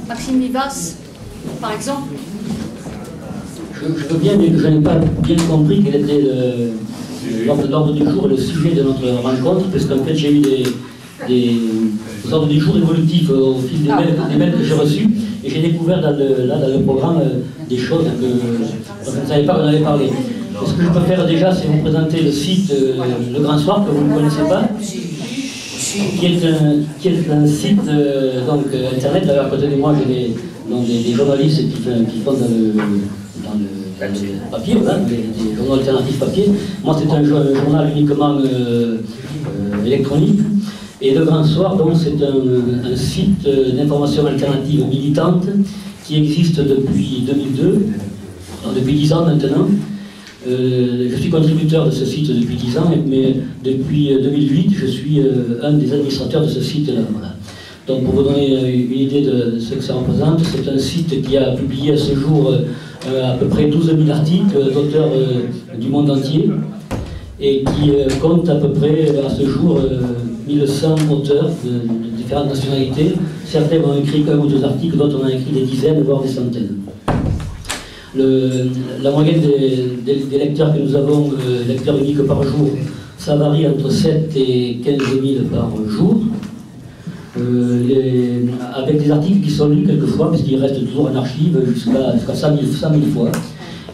Maxime Vivas, par exemple. Je veux bien, mais je n'ai pas bien compris quel était l'ordre du jour et le sujet de notre rencontre, parce qu'en fait j'ai eu des ordres du jour évolutifs au fil des mails que j'ai reçus, et j'ai découvert dans le programme des choses que je ne savais pas qu'on avait parlé. Ce que je peux faire déjà, c'est vous présenter le site Le Grand Soir, que vous ne connaissez pas, qui est un site internet. Là, à côté de moi, j'ai des journalistes qui font dans le papier, voilà, des journaux alternatifs papier. Moi, c'est un journal uniquement électronique. Et Le Grand Soir, donc, c'est un site d'information alternative militante qui existe depuis 2002, donc depuis 10 ans maintenant. Je suis contributeur de ce site depuis 10 ans, mais depuis 2008, je suis un des administrateurs de ce site-là. Voilà. Donc, pour vous donner une idée de ce que ça représente, c'est un site qui a publié à ce jour à peu près 12 000 articles d'auteurs du monde entier et qui compte à peu près à ce jour 1100 auteurs de différentes nationalités. Certains ont écrit qu'un ou deux articles, d'autres en ont écrit des dizaines, voire des centaines. La moyenne des lecteurs que nous avons, lecteurs uniques par jour, ça varie entre 7 et 15 000 par jour. Avec des articles qui sont lus quelquefois, parce qu'ils restent toujours en archive jusqu'à 100 000 fois.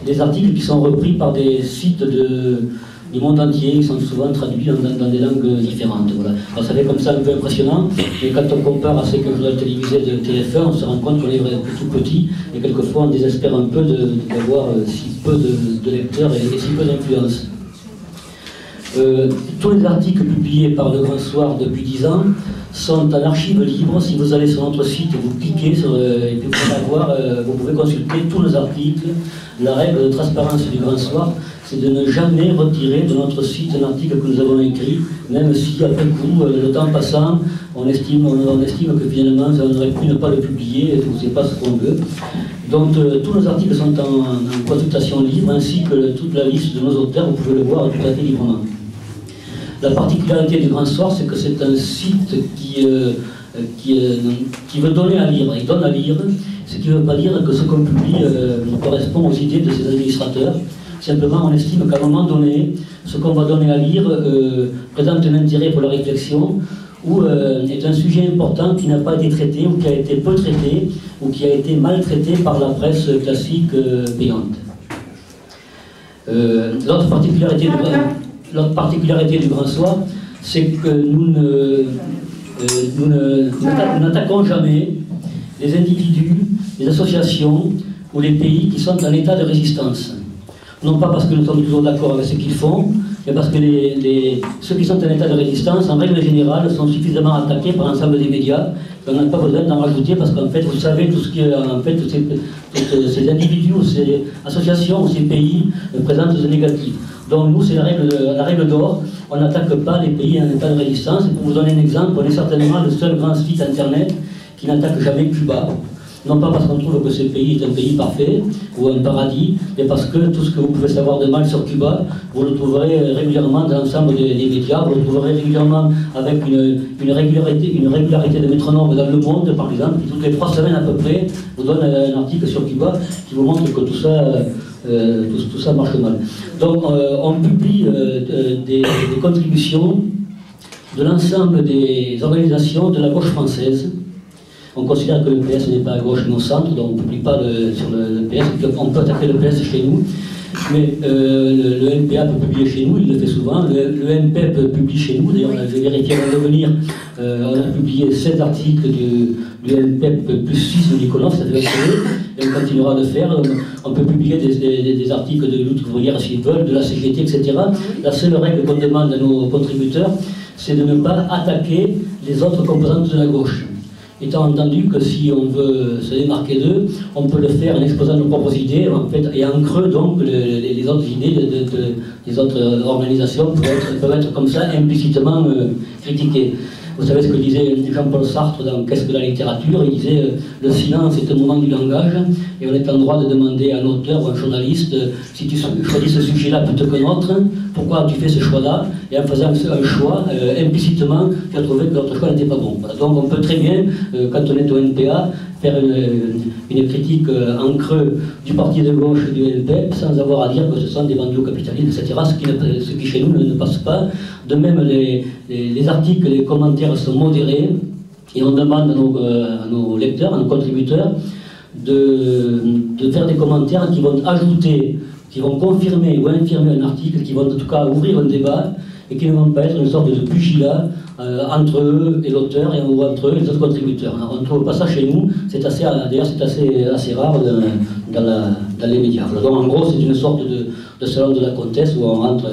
Des articles qui sont repris par des sites du monde entier, qui sont souvent traduits dans des langues différentes. Voilà. Alors ça fait comme ça un peu impressionnant, mais quand on compare à ce que le journal télévisé de TF1, on se rend compte qu'on est tout petit, et quelquefois on désespère un peu d'avoir si peu de lecteurs et si peu d'influence. Tous les articles publiés par Le Grand Soir depuis 10 ans sont en archive libre. Si vous allez sur notre site, vous cliquez et puis vous pouvez consulter tous les articles. La règle de transparence du Grand Soir, c'est de ne jamais retirer de notre site un article que nous avons écrit, même si après coup, le temps passant, on estime que finalement, ça aurait pu ne pas le publier, et ce n'est pas ce qu'on veut. Donc tous nos articles sont en consultation libre, ainsi que toute la liste de nos auteurs, vous pouvez le voir tout à fait librement. La particularité du Grand Soir, c'est que c'est un site qui veut donner à lire. Il donne à lire, ce qui ne veut pas dire que ce qu'on publie correspond aux idées de ses administrateurs. Simplement, on estime qu'à un moment donné, ce qu'on va donner à lire présente un intérêt pour la réflexion, ou est un sujet important qui n'a pas été traité, ou qui a été peu traité, ou qui a été mal traité par la presse classique payante. L'autre particularité du Grand Soir, c'est que nous n'attaquons jamais les individus, les associations ou les pays qui sont en état de résistance. Non pas parce que nous sommes toujours d'accord avec ce qu'ils font, mais parce que ceux qui sont en état de résistance, en règle générale, sont suffisamment attaqués par l'ensemble des médias, qu'on n'a pas besoin d'en rajouter, parce qu'en fait, vous savez, tout ce qui est, en fait, tous ces individus, ou ces associations, ou ces pays présentent ce négatif. Donc nous, c'est la règle d'or, on n'attaque pas les pays en état de résistance. Et pour vous donner un exemple, on est certainement le seul grand site internet qui n'attaque jamais Cuba. Non pas parce qu'on trouve que ce pays est un pays parfait ou un paradis, mais parce que tout ce que vous pouvez savoir de mal sur Cuba, vous le trouverez régulièrement dans l'ensemble des médias, vous le trouverez régulièrement avec une régularité de métronome dans Le Monde, par exemple, qui toutes les 3 semaines à peu près vous donne un article sur Cuba qui vous montre que tout ça marche mal. Donc on publie des contributions de l'ensemble des organisations de la gauche française. On considère que le PS n'est pas à gauche mais au centre, donc on ne publie pas sur le PS, on peut attaquer le PS chez nous, mais le NPA peut publier chez nous, il le fait souvent, le NPEP publie chez nous, d'ailleurs je vais vérifier avant de venir, on a publié 7 articles du NPEP plus 6 de Nicolas, ça fait et on continuera de le faire. On peut publier des articles de lutte ouvrière s'ils veulent, de la CGT, etc. La seule règle qu'on demande à nos contributeurs, c'est de ne pas attaquer les autres composantes de la gauche. Étant entendu que si on veut se démarquer d'eux, on peut le faire en exposant nos propres idées, en fait, et en creux donc les autres idées des autres organisations peuvent être comme ça implicitement critiquées. Vous savez ce que disait Jean-Paul Sartre dans Qu'est-ce que la littérature? Il disait le silence est un moment du langage, et on est en droit de demander à un auteur ou à un journaliste si tu choisis ce sujet-là plutôt qu'un autre, pourquoi tu fais ce choix-là? Et en faisant un choix, implicitement, tu as trouvé que l'autre choix n'était pas bon. Voilà. Donc on peut très bien, quand on est au NPA, faire une critique en creux du parti de gauche du LPEP sans avoir à dire que ce sont des vendus au capitalisme, etc. Ce qui chez nous ne passe pas. De même, les articles, les commentaires sont modérés et on demande à nos lecteurs, à nos contributeurs de faire des commentaires qui vont ajouter, qui vont confirmer ou infirmer un article, qui vont en tout cas ouvrir un débat et qui ne vont pas être une sorte de pugilat entre eux et l'auteur ou entre eux et les autres contributeurs. Alors, on ne trouve pas ça chez nous, d'ailleurs c'est assez rare dans les médias. Alors, donc en gros c'est une sorte de salon de la comtesse où on rentre,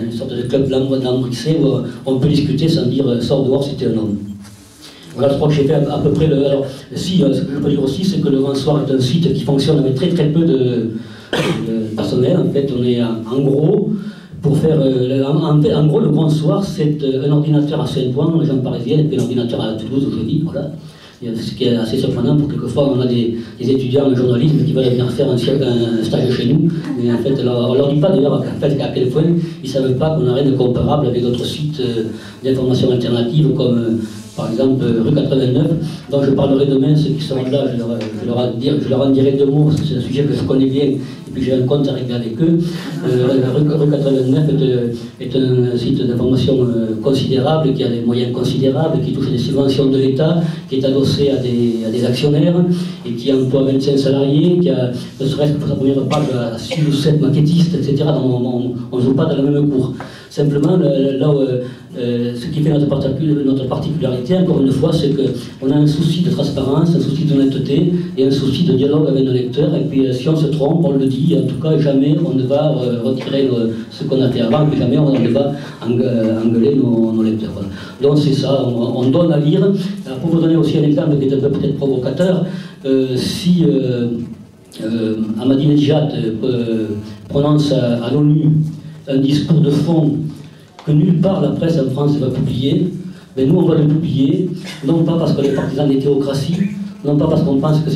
une sorte de club lambrissé où on peut discuter sans dire sort dehors si t'es un homme. Voilà, je crois que j'ai fait à peu près le... Alors, si, ce que je peux dire aussi, c'est que le Grand Soir est un site qui fonctionne avec très très peu de personnel. En fait, on est en gros... Pour faire, en gros, le Grand Soir, c'est un ordinateur à Saint-Ouen, dans la région parisienne, et puis un ordinateur à Toulouse, aujourd'hui, voilà. Ce qui est assez surprenant, pour quelquefois, on a des étudiants en journalisme qui veulent venir faire un stage chez nous. Mais en fait, on leur dit pas d'ailleurs à quel point ils ne savent pas qu'on n'a rien de comparable avec d'autres sites d'information alternative, comme par exemple rue 89, dont je parlerai demain. Ceux qui seront là, je leur en dirai 2 mots, parce que c'est un sujet que je connais bien. Et puis j'ai un compte à régler avec eux. Rue 89 est un site d'information considérable, qui a des moyens considérables, qui touche des subventions de l'État, qui est adossé à des actionnaires, et qui emploie 25 salariés, qui a, ne serait-ce que pour sa première page, 6 ou 7 maquettistes, etc. Donc on ne joue pas dans la même cour. Simplement, ce qui fait notre particularité, encore une fois, c'est qu'on a un souci de transparence, un souci d'honnêteté et un souci de dialogue avec nos lecteurs. Et puis, si on se trompe, on le dit. En tout cas, jamais on ne va retirer ce qu'on a fait avant, et jamais on ne va engueuler nos lecteurs. Voilà. Donc, c'est ça, on donne à lire. Alors, pour vous donner aussi un exemple qui est un peu peut-être provocateur, si Ahmadinejad prononce à l'ONU un discours de fond que nulle part la presse en France va publier, mais nous on va le publier, non pas parce qu'on est partisan des théocraties, non pas parce qu'on pense que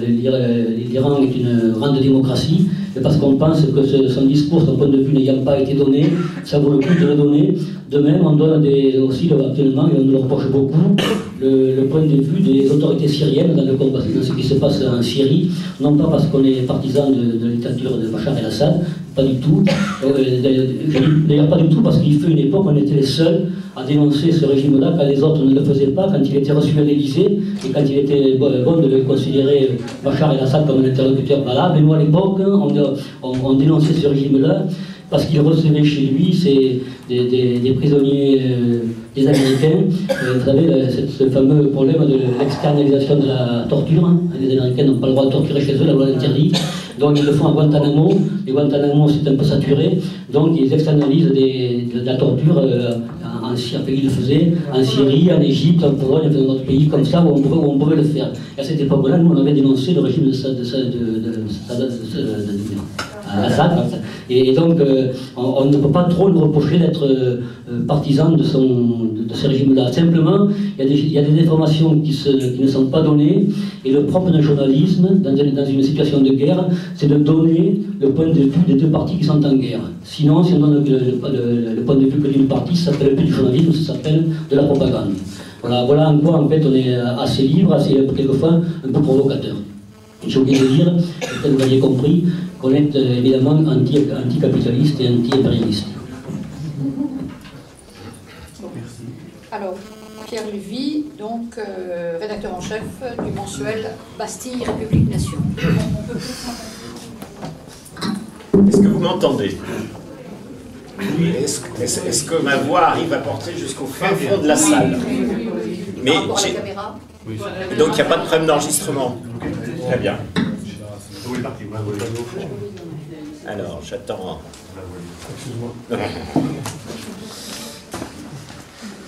l'Iran est une grande démocratie, mais parce qu'on pense que son discours, son point de vue n'ayant pas été donné, ça vaut le coup de le donner. De même, on donne aussi actuellement, et on nous le reproche beaucoup, le point de vue des autorités syriennes dans ce qui se passe en Syrie, non pas parce qu'on est partisan de la dictature de Bachar el-Assad, pas du tout. D'ailleurs, pas du tout, parce qu'il fut une époque où on était les seuls à dénoncer ce régime-là, quand les autres ne le faisaient pas, quand il était reçu à l'Élysée, et quand il était bon de considérer Bachar el-Assad comme un interlocuteur valable. Et nous, à l'époque, on dénonçait ce régime-là, parce qu'il recevait chez lui des prisonniers des Américains. Vous savez, ce fameux problème de l'externalisation de la torture. Hein. Les Américains n'ont pas le droit de torturer chez eux, la loi l'interdit. Donc ils le font à Guantanamo, et Guantanamo c'est un peu saturé, donc ils externalisent de la torture, ils le faisaient en Syrie, en Égypte, en Pologne, dans d'autres pays comme ça où on pouvait le faire. Et à cette époque-là, nous on avait dénoncé le régime Assad. Et donc on ne peut pas trop nous reprocher d'être partisan de ce régime-là. Simplement, il y a des informations qui ne sont pas données, et le propre d'un journalisme, dans une situation de guerre, c'est de donner le point de vue des 2 parties qui sont en guerre. Sinon, si on donne le point de vue que d'une partie, ça s'appelle plus du journalisme, ça s'appelle de la propagande. Voilà en quoi, en fait, on est assez libre, assez, quelquefois, un peu provocateur. J'ai oublié de dire, peut-être que vous l'aviez compris, qu'on est évidemment anticapitaliste et anti-impérialiste. Alors, Pierre Lévy, donc rédacteur en chef du mensuel Bastille République Nation. Est-ce que vous m'entendez? Oui. Est-ce que ma voix arrive à porter jusqu'au fin fond de la salle? Mais par rapport à la caméra? Donc il n'y a pas de problème d'enregistrement. Très bien. Alors, j'attends.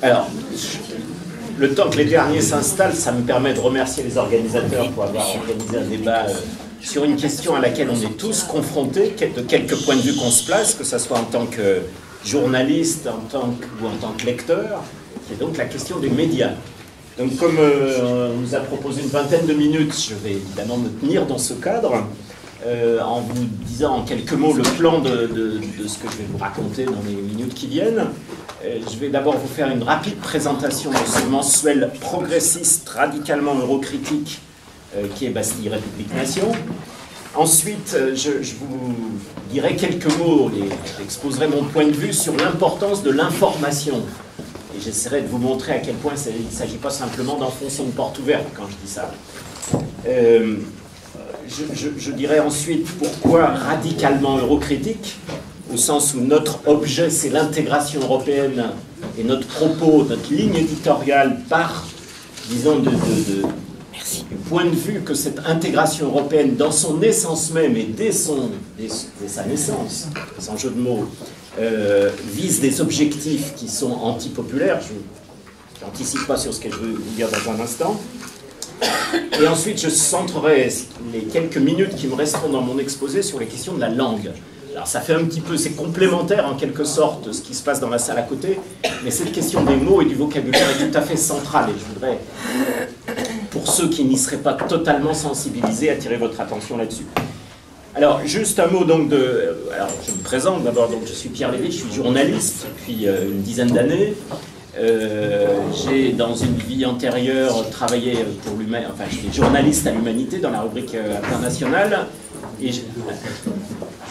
Alors, le temps que les derniers s'installent, ça me permet de remercier les organisateurs pour avoir organisé un débat sur une question à laquelle on est tous confrontés, de quelque point de vue qu'on se place, que ce soit en tant que journaliste ou en tant que lecteur, qui est donc la question des médias. Donc comme on nous a proposé une vingtaine de minutes, je vais évidemment me tenir dans ce cadre, en vous disant en quelques mots le plan de ce que je vais vous raconter dans les minutes qui viennent. Je vais d'abord vous faire une rapide présentation de ce mensuel progressiste, radicalement eurocritique, qui est Bastille République Nation. Ensuite, je vous dirai quelques mots, j'exposerai mon point de vue sur l'importance de l'information. Et j'essaierai de vous montrer à quel point il ne s'agit pas simplement d'enfoncer une porte ouverte quand je dis ça. Je dirai ensuite pourquoi radicalement eurocritique, au sens où notre objet c'est l'intégration européenne et notre propos, notre ligne éditoriale part, disons, du point de vue que cette intégration européenne, dans son essence même et dès sa naissance, sans jeu de mots, vise des objectifs qui sont antipopulaires. Je n'anticipe pas sur ce que je veux vous dire dans un instant. Et ensuite, je centrerai les quelques minutes qui me resteront dans mon exposé sur les questions de la langue. Alors ça fait un petit peu, c'est complémentaire en quelque sorte de ce qui se passe dans la salle à côté, mais cette question des mots et du vocabulaire est tout à fait centrale et je voudrais, pour ceux qui n'y seraient pas totalement sensibilisés, attirer votre attention là-dessus. Alors juste un mot donc alors je me présente d'abord, donc je suis Pierre Lévy, je suis journaliste depuis une dizaine d'années. J'ai dans une vie antérieure travaillé pour l'humanité, enfin j'étais journaliste à l'Humanité dans la rubrique internationale et je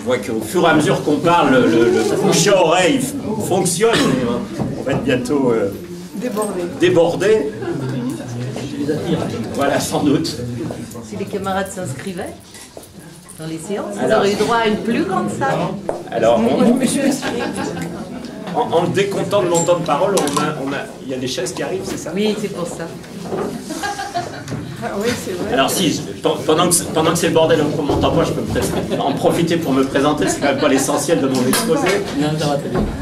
vois qu'au fur et à mesure qu'on parle, le bouche à oreille fonctionne et on va être bientôt débordé. Voilà, sans doute. Si les camarades s'inscrivaient dans les séances, vous aurez eu droit à une plus grande salle. Alors, en le décomptant de mon temps de parole, il y a des chaises qui arrivent, c'est ça? Oui, c'est pour ça. Ah oui, c'est vrai. Alors si, pendant que c'est le bordel pour mon temps, je peux en profiter pour me présenter, c'est quand même pas l'essentiel de mon exposé.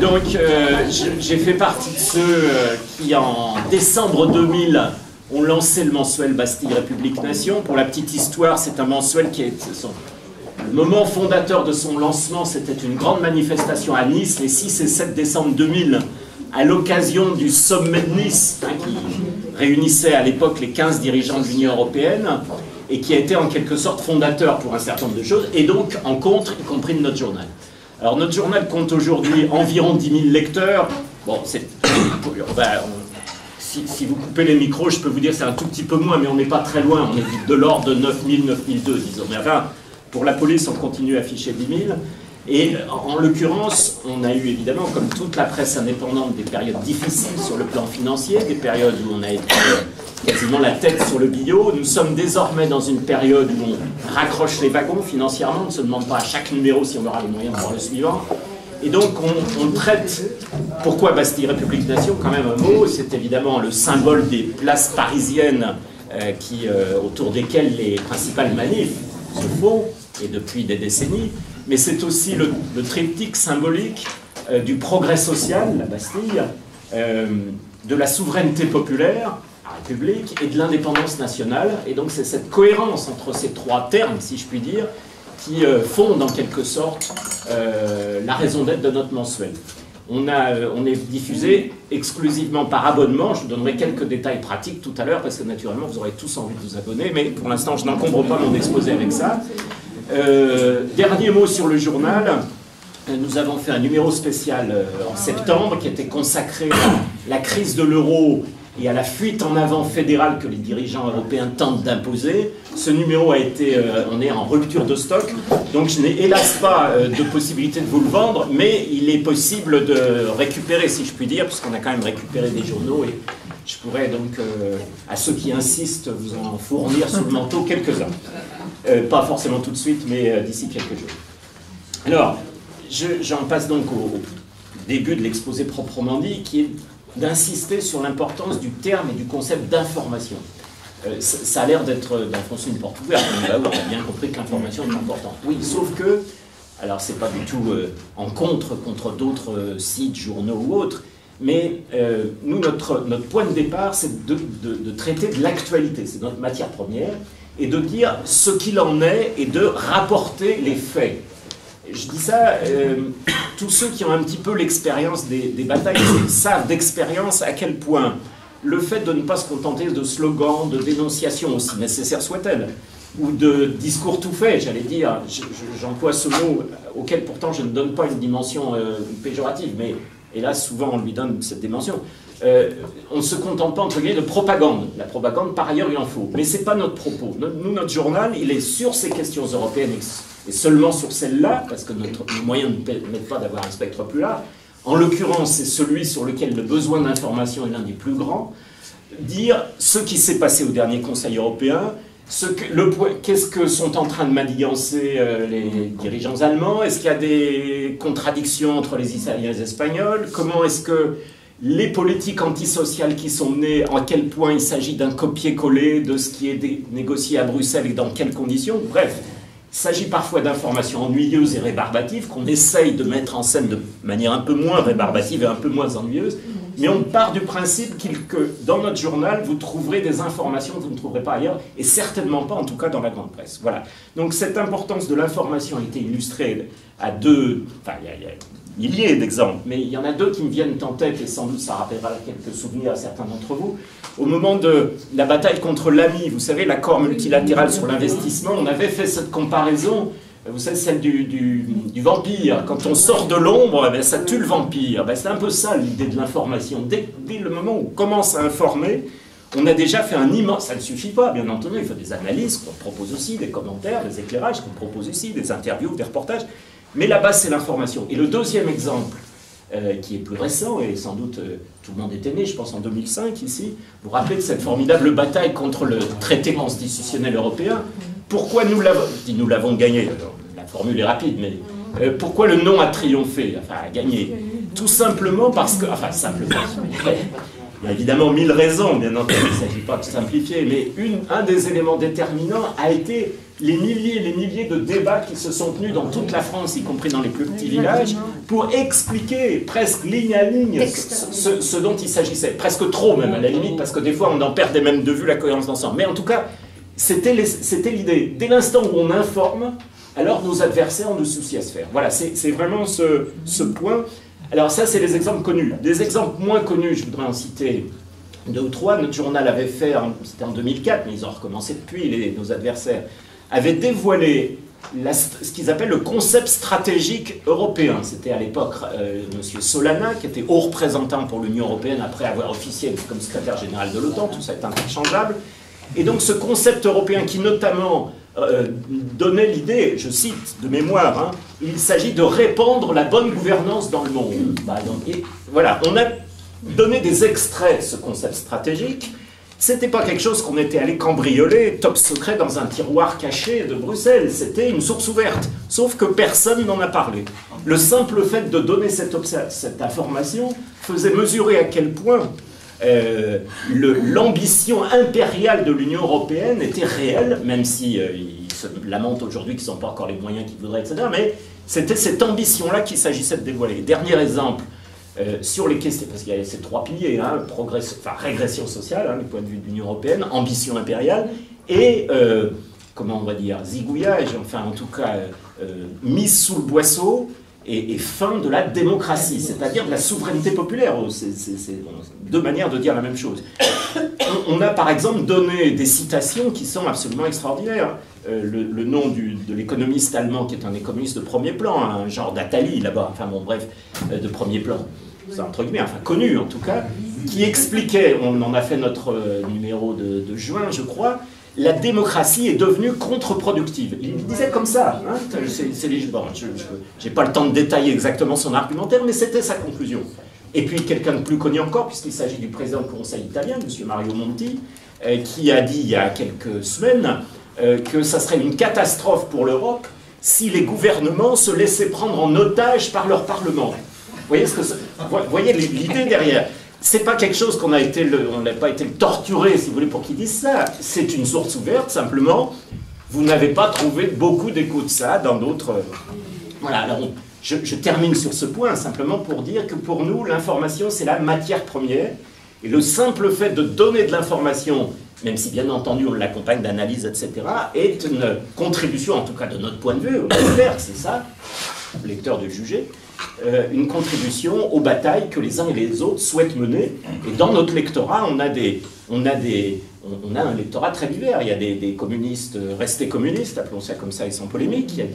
Donc j'ai fait partie de ceux qui en décembre 2000 ont lancé le mensuel Bastille République Nation. Pour la petite histoire, c'est un mensuel qui est... Le moment fondateur de son lancement, c'était une grande manifestation à Nice, les 6 et 7 décembre 2000, à l'occasion du sommet de Nice, qui réunissait à l'époque les 15 dirigeants de l'Union européenne, et qui a été en quelque sorte fondateur pour un certain nombre de choses, et donc en contre, y compris de notre journal. Alors notre journal compte aujourd'hui environ 10 000 lecteurs. Bon, c'est... Si vous coupez les micros, je peux vous dire que c'est un tout petit peu moins, mais on n'est pas très loin, on est de l'ordre de 9 000, 9 200, disons. Mais enfin, pour la police, on continue à afficher 10 000. Et en l'occurrence, on a eu évidemment, comme toute la presse indépendante, des périodes difficiles sur le plan financier, des périodes où on a été quasiment la tête sur le billot. Nous sommes désormais dans une période où on raccroche les wagons financièrement, on ne se demande pas à chaque numéro si on aura les moyens de voir le suivant. Et donc on traite, pourquoi Bastille République Nation, quand même un mot, c'est évidemment le symbole des places parisiennes autour desquelles les principales manifs se font, et depuis des décennies, mais c'est aussi le triptyque symbolique du progrès social, la Bastille, de la souveraineté populaire, la République, et de l'indépendance nationale. Et donc c'est cette cohérence entre ces trois termes, si je puis dire, qui fonde en quelque sorte la raison d'être de notre mensuel. On est diffusé exclusivement par abonnement. Je vous donnerai quelques détails pratiques tout à l'heure, parce que naturellement vous aurez tous envie de vous abonner, mais pour l'instant je n'encombre pas mon exposé avec ça. Dernier mot sur le journal. Nous avons fait un numéro spécial en septembre qui était consacré à la crise de l'euro et à la fuite en avant fédérale que les dirigeants européens tentent d'imposer. Ce numéro a été, on est en rupture de stock, donc je n'ai hélas pas de possibilité de vous le vendre, mais il est possible de récupérer, si je puis dire, puisqu'on a quand même récupéré des journaux, et je pourrais donc, à ceux qui insistent, vous en fournir sous le manteau quelques-uns. Pas forcément tout de suite, mais d'ici quelques jours. Alors, j'en passe donc au début de l'exposé proprement dit, qui est d'insister sur l'importance du terme et du concept d'information. Ça a l'air d'enfoncer une porte ouverte, on a bien compris que l'information est importante. Oui, sauf que, alors c'est pas du tout en contre d'autres sites, journaux ou autres, mais nous, notre point de départ, c'est de traiter de l'actualité, c'est notre matière première, et de dire ce qu'il en est et de rapporter les faits. je dis ça, tous ceux qui ont un petit peu l'expérience des batailles savent d'expérience à quel point le fait de ne pas se contenter de slogans, de dénonciations, aussi nécessaires soient-elles, ou de discours tout faits, j'allais dire, j'emploie ce mot auquel pourtant je ne donne pas une dimension péjorative, mais hélas souvent on lui donne cette dimension. On ne se contente pas entre guillemets de propagande. La propagande, par ailleurs, il en faut. Mais ce n'est pas notre propos. Nous, notre journal, il est sur ces questions européennes et seulement sur celles-là, parce que nos moyens ne permettent pas d'avoir un spectre plus large. En l'occurrence, c'est celui sur lequel le besoin d'information est l'un des plus grands. Dire ce qui s'est passé au dernier Conseil européen, qu'est-ce que sont en train de manigancer les dirigeants allemands? Est-ce qu'il y a des contradictions entre les Italiens et les Espagnols? Comment est-ce que les politiques antisociales qui sont menées, à quel point il s'agit d'un copier-coller de ce qui est négocié à Bruxelles et dans quelles conditions? Bref, il s'agit parfois d'informations ennuyeuses et rébarbatives qu'on essaye de mettre en scène de manière un peu moins rébarbative et un peu moins ennuyeuse. Mais on part du principe que dans notre journal, vous trouverez des informations que vous ne trouverez pas ailleurs, et certainement pas, en tout cas, dans la grande presse. Voilà. Donc cette importance de l'information a été illustrée à deux... Enfin, il y a milliers d'exemples, mais il y en a deux qui me viennent en tête, et sans doute ça rappellera quelques souvenirs à certains d'entre vous. Au moment de la bataille contre l'AMI, vous savez, l'accord multilatéral sur l'investissement, on avait fait cette comparaison, vous savez, celle du vampire. Quand on sort de l'ombre, eh ça tue le vampire. C'est un peu ça l'idée de l'information. Dès le moment où on commence à informer, on a déjà fait un immense... Ça ne suffit pas, bien entendu, il faut des analyses qu'on propose aussi, des commentaires, des éclairages qu'on propose aussi, des interviews, des reportages. Mais la base, c'est l'information. Et le deuxième exemple, qui est plus récent, et sans doute tout le monde était né, je pense en 2005 ici, vous vous rappelez de cette formidable bataille contre le traité constitutionnel européen. Pourquoi nous l'avons gagné? Alors, la formule est rapide, mais pourquoi le non a triomphé, enfin a gagné? Tout simplement parce que... Enfin, simplement... Il y a évidemment 1000 raisons, bien entendu, il ne s'agit pas de simplifier, mais un des éléments déterminants a été les milliers et les milliers de débats qui se sont tenus dans toute la France, y compris dans les plus petits villages, pour expliquer presque ligne à ligne ce dont il s'agissait. Presque trop même, à la limite, parce que des fois on en perdait même de vue la cohérence d'ensemble. Mais en tout cas, c'était l'idée. Dès l'instant où on informe, alors nos adversaires ont de soucis à se faire. Voilà, c'est vraiment ce point. Alors ça, c'est les exemples connus. Des exemples moins connus, je voudrais en citer 2 ou 3. Notre journal avait fait, c'était en 2004, mais ils ont recommencé depuis, nos adversaires, avaient dévoilé ce qu'ils appellent le concept stratégique européen. C'était à l'époque M. Solana, qui était haut représentant pour l'Union européenne après avoir officié comme secrétaire général de l'OTAN, tout ça est interchangeable. Et donc ce concept européen qui notamment donnait l'idée, je cite de mémoire, hein, il s'agit de répandre la bonne gouvernance dans le monde. Et voilà, on a donné des extraits de ce concept stratégique. C'était pas quelque chose qu'on était allé cambrioler top secret dans un tiroir caché de Bruxelles, c'était une source ouverte, sauf que personne n'en a parlé. Le simple fait de donner cette information faisait mesurer à quel point l'ambition impériale de l'Union européenne était réelle, même si ils se lamentent aujourd'hui qu'ils n'ont pas encore les moyens qu'ils voudraient, etc. Mais c'était cette ambition-là qu'il s'agissait de dévoiler. Dernier exemple, sur les questions, parce qu'il y a ces 3 piliers, hein, régression sociale, hein, du point de vue de l'Union européenne, ambition impériale, et, comment on va dire, zigouillage, enfin en tout cas, mise sous le boisseau, et fin de la démocratie, c'est-à-dire de la souveraineté populaire. C'est 2 manières de dire la même chose. On a par exemple donné des citations qui sont absolument extraordinaires. Le nom de l'économiste allemand, qui est un économiste de premier plan, un genre d'Attali là-bas, enfin bon bref, de premier plan, c'est entre guillemets, enfin connu en tout cas, qui expliquait, on en a fait notre numéro de juin je crois, la démocratie est devenue contre-productive. Il disait comme ça, hein, bon, je n'ai pas le temps de détailler exactement son argumentaire, mais c'était sa conclusion. Et puis quelqu'un de plus connu encore, puisqu'il s'agit du président du Conseil italien, M. Mario Monti, qui a dit il y a quelques semaines que ça serait une catastrophe pour l'Europe si les gouvernements se laissaient prendre en otage par leur Parlement. Vous voyez l'idée derrière. C'est pas quelque chose on n'a pas été torturé, si vous voulez, pour qu'ils disent ça. C'est une source ouverte, simplement. Vous n'avez pas trouvé beaucoup d'écho de ça dans d'autres... Voilà, alors je termine sur ce point, simplement pour dire que pour nous, l'information, c'est la matière première. Et le simple fait de donner de l'information, même si bien entendu on l'accompagne d'analyse, etc., est une contribution, en tout cas de notre point de vue, c'est ça, lecteur de juger, une contribution aux batailles que les uns et les autres souhaitent mener. Et dans notre lectorat, on a un lectorat très divers. Il y a des communistes restés communistes, appelons ça comme ça et sans polémique. Il y a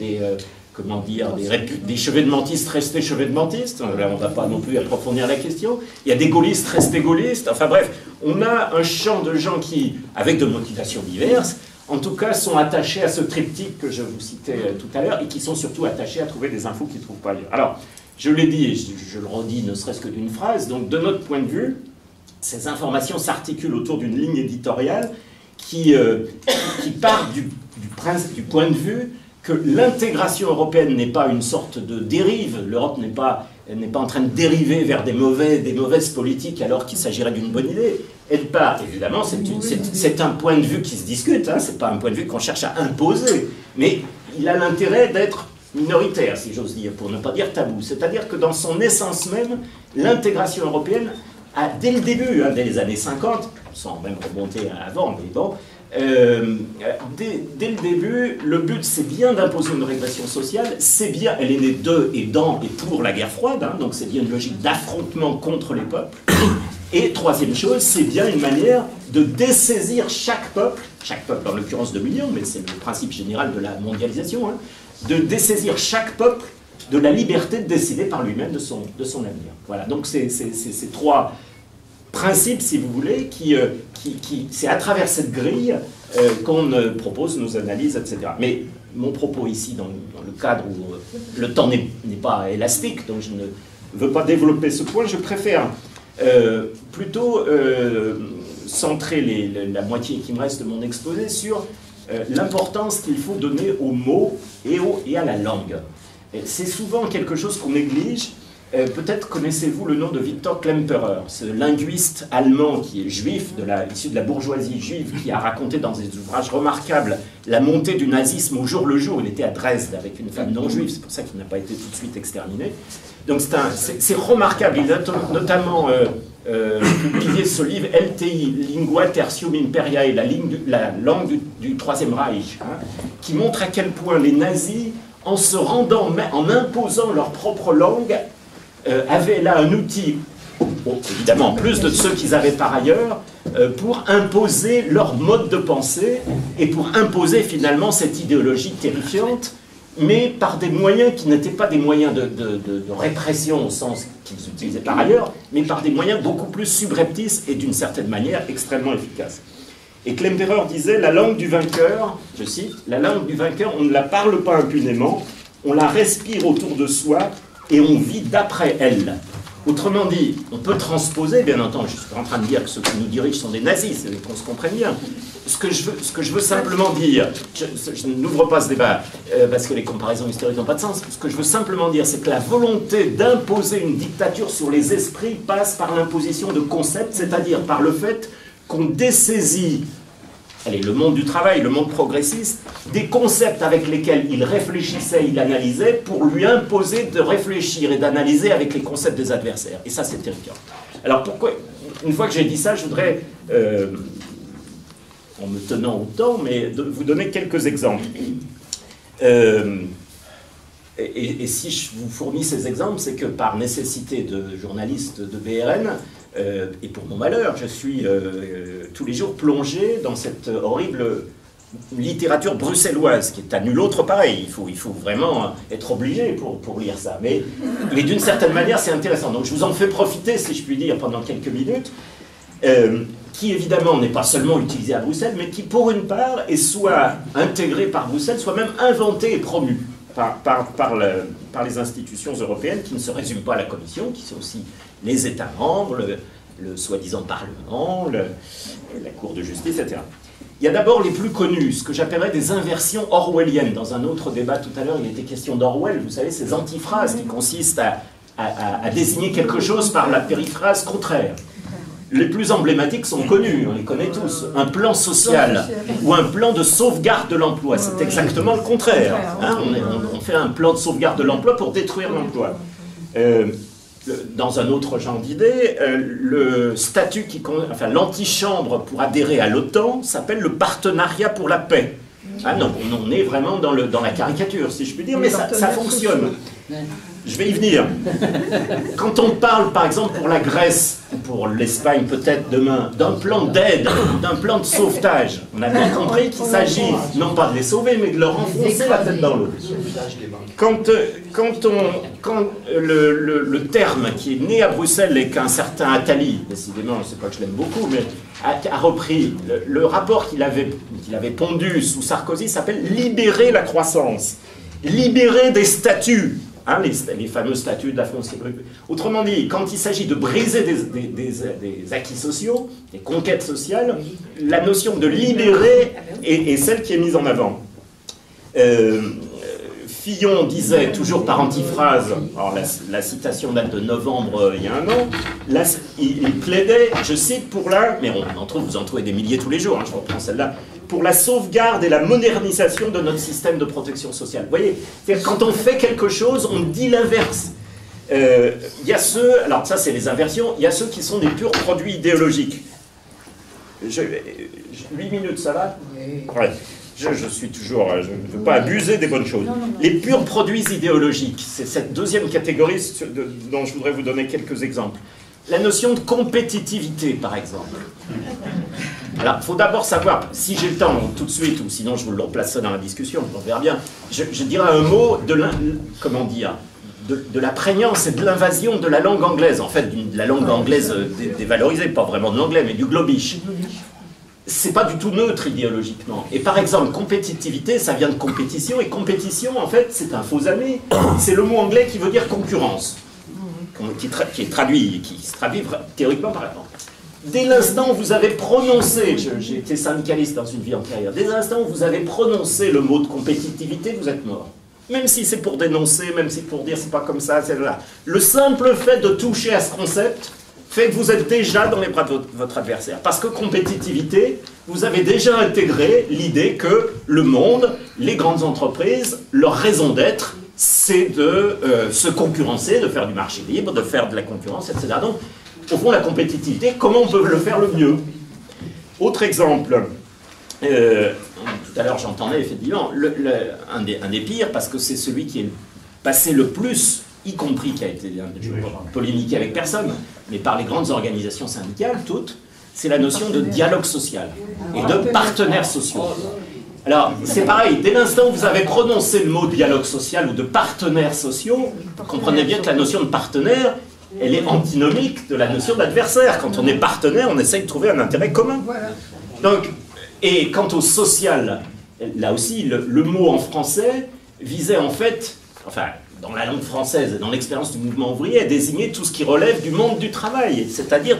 des chevènementistes restés chevènementistes. Là, on ne va pas non plus approfondir la question. Il y a des gaullistes restés gaullistes. Enfin bref, on a un champ de gens qui, avec de motivations diverses, en tout cas, sont attachés à ce triptyque que je vous citais tout à l'heure et qui sont surtout attachés à trouver des infos qu'ils ne trouvent pas ailleurs. Alors, je l'ai dit et je le redis ne serait-ce que d'une phrase, donc de notre point de vue, ces informations s'articulent autour d'une ligne éditoriale qui part du point de vue que l'intégration européenne n'est pas une sorte de dérive. L'Europe n'est pas en train de dériver vers des mauvaises politiques alors qu'il s'agirait d'une bonne idée. Elle part, évidemment, c'est un point de vue qui se discute, hein, c'est pas un point de vue qu'on cherche à imposer, mais il a l'intérêt d'être minoritaire, si j'ose dire, pour ne pas dire tabou. C'est-à-dire que dans son essence même, l'intégration européenne a, dès le début, hein, dès les années 50, sans même remonter avant, mais bon, dès le début, le but c'est bien d'imposer une régression sociale, c'est bien, elle est née de et dans et pour la guerre froide, hein, donc c'est bien une logique d'affrontement contre les peuples. Et troisième chose, c'est bien une manière de dessaisir chaque peuple en l'occurrence de millions, mais c'est le principe général de la mondialisation, hein, de dessaisir chaque peuple de la liberté de décider par lui-même de son avenir. Voilà, donc c'est ces trois principes, si vous voulez, c'est à travers cette grille qu'on propose nos analyses, etc. Mais mon propos ici, dans le cadre où le temps n'est pas élastique, donc je ne veux pas développer ce point, je préfère plutôt centrer la moitié qui me reste de mon exposé sur l'importance qu'il faut donner aux mots et à la langue. C'est souvent quelque chose qu'on néglige. Peut-être connaissez-vous le nom de Victor Klemperer, ce linguiste allemand qui est juif, issu de la bourgeoisie juive, qui a raconté dans des ouvrages remarquables la montée du nazisme au jour le jour. Il était à Dresde avec une femme non juive, c'est pour ça qu'il n'a pas été tout de suite exterminé. Donc c'est remarquable. Il a notamment publié ce livre LTI, Lingua Tertium Imperiae, la langue du Troisième Reich, hein, qui montre à quel point les nazis, en imposant leur propre langue, avaient là un outil, bon, évidemment en plus de ceux qu'ils avaient par ailleurs, pour imposer leur mode de pensée et pour imposer finalement cette idéologie terrifiante, mais par des moyens qui n'étaient pas des moyens de répression au sens qu'ils utilisaient par ailleurs, mais par des moyens beaucoup plus subreptices et d'une certaine manière extrêmement efficaces. Et Klemperer disait, la langue du vainqueur, je cite, la langue du vainqueur, on ne la parle pas impunément, on la respire autour de soi et on vit d'après elle. Autrement dit, on peut transposer, bien entendu, je suis pas en train de dire que ceux qui nous dirigent sont des nazis, c'est qu'on se comprenne bien. Ce que je veux simplement dire, je n'ouvre pas ce débat parce que les comparaisons historiques n'ont pas de sens, ce que je veux simplement dire, c'est que la volonté d'imposer une dictature sur les esprits passe par l'imposition de concepts, c'est-à-dire par le fait qu'on dessaisit le monde du travail, le monde progressiste, des concepts avec lesquels il réfléchissait, il analysait, pour lui imposer de réfléchir et d'analyser avec les concepts des adversaires. Et ça, c'est terrifiant. Alors, pourquoi, une fois que j'ai dit ça, je voudrais, en me tenant au temps, mais vous donner quelques exemples. Et si je vous fournis ces exemples, c'est que par nécessité de journaliste de BRN, et pour mon malheur, je suis tous les jours plongé dans cette horrible littérature bruxelloise, qui est à nul autre pareil. Il faut vraiment être obligé pour lire ça. Mais d'une certaine manière, c'est intéressant. Donc je vous en fais profiter, si je puis dire, pendant quelques minutes, qui évidemment n'est pas seulement utilisé à Bruxelles, mais qui pour une part est soit intégré par Bruxelles, soit même inventé et promu par les institutions européennes, qui ne se résument pas à la Commission, qui sont aussi les États membres, le soi-disant Parlement, la Cour de justice, etc. Il y a d'abord les plus connus, ce que j'appellerais des inversions orwelliennes. Dans un autre débat tout à l'heure, il était question d'Orwell, vous savez, ces antiphrases qui consistent à désigner quelque chose par la périphrase contraire. Les plus emblématiques sont connus, on les connaît tous. Un plan social ou un plan de sauvegarde de l'emploi, c'est exactement le contraire. Hein, on fait un plan de sauvegarde de l'emploi pour détruire l'emploi. dans un autre genre d'idée, le statut enfin l'antichambre pour adhérer à l'OTAN s'appelle le partenariat pour la paix. Ah non, on est vraiment dans la caricature, si je puis dire, mais ça fonctionne. Je vais y venir. Quand on parle, par exemple, pour la Grèce, ou pour l'Espagne peut-être demain, d'un plan d'aide, d'un plan de sauvetage, on a bien compris qu'il s'agit non pas de les sauver, mais de leur enfoncer la tête dans l'eau. Quand le terme qui est né à Bruxelles et qu'un certain Attali, décidément, je ne sais pas que je l'aime beaucoup, mais a repris, le rapport qu'il avait pondu sous Sarkozy s'appelle « Libérer la croissance ». Libérer des statuts. Hein, les fameux statuts de la foncière. Autrement dit, quand il s'agit de briser des acquis sociaux, des conquêtes sociales, la notion de libérer est celle qui est mise en avant. Fillon disait, toujours par antiphrase, alors la citation date de novembre il y a un an, là, il plaidait, je cite, pour mais vous en trouvez des milliers tous les jours, hein, je reprends celle-là, pour la sauvegarde et la modernisation de notre système de protection sociale. Vous voyez, quand on fait quelque chose, on dit l'inverse. Il y a ceux, alors ça c'est les inversions, il y a ceux qui sont des purs produits idéologiques. 8 minutes, ça va? Ouais. Je suis toujours, je ne veux pas abuser des bonnes choses. Les purs produits idéologiques, c'est cette deuxième catégorie dont je voudrais vous donner quelques exemples. La notion de compétitivité, par exemple. Alors, il faut d'abord savoir, si j'ai le temps tout de suite, ou sinon je vous le replacerai dans la discussion, on verra bien, je dirais un mot de la prégnance et de l'invasion de la langue anglaise, en fait, de la langue anglaise dévalorisée, pas vraiment de l'anglais, mais du globish. C'est pas du tout neutre idéologiquement. Et par exemple, compétitivité, ça vient de compétition, et compétition, en fait, c'est un faux ami. C'est le mot anglais qui veut dire concurrence, qui se traduit théoriquement par exemple. Dès l'instant où vous avez prononcé, j'ai été syndicaliste dans une vie antérieure, dès l'instant où vous avez prononcé le mot de compétitivité, vous êtes mort. Même si c'est pour dénoncer, même si c'est pour dire c'est pas comme ça, c'est là. Le simple fait de toucher à ce concept fait que vous êtes déjà dans les bras de votre adversaire. Parce que compétitivité, vous avez déjà intégré l'idée que le monde, les grandes entreprises, leur raison d'être, c'est de se concurrencer, de faire du marché libre, de faire de la concurrence, etc. Donc, au fond, la compétitivité, comment on peut le faire le mieux? Autre exemple, tout à l'heure j'entendais effectivement, un des pires, parce que c'est celui qui est passé le plus, y compris qui a été, je ne veux pas polémiquer avec personne, mais par les grandes organisations syndicales, toutes, c'est la notion de dialogue social et de partenaires sociaux. Alors, c'est pareil, dès l'instant où vous avez prononcé le mot dialogue social ou de partenaires sociaux, vous comprenez bien que la notion de partenaire, elle est antinomique de la notion d'adversaire. Quand on est partenaire, on essaye de trouver un intérêt commun. Donc, et quant au social, là aussi, le mot en français visait en fait, enfin, dans la langue française et dans l'expérience du mouvement ouvrier, à désigner tout ce qui relève du monde du travail, c'est-à-dire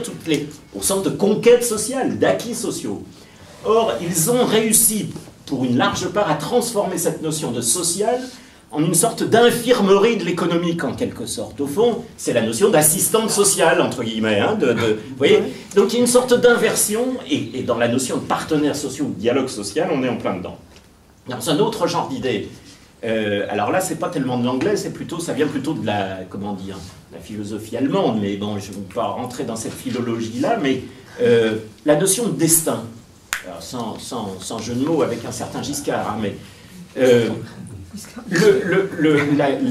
au sens de conquête sociale, d'acquis sociaux. Or, ils ont réussi, pour une large part, à transformer cette notion de social en une sorte d'infirmerie de l'économique, en quelque sorte. Au fond, c'est la notion d'assistante sociale, entre guillemets. Hein, vous voyez, donc il y a une sorte d'inversion, et dans la notion de partenaires sociaux ou de dialogue social, on est en plein dedans. Dans un autre genre d'idée, alors là, c'est pas tellement de l'anglais, ça vient plutôt de la, comment dire, la philosophie allemande, mais bon, je ne vais pas rentrer dans cette philologie-là, mais la notion de destin, alors sans jeu de mots avec un certain Giscard, hein, mais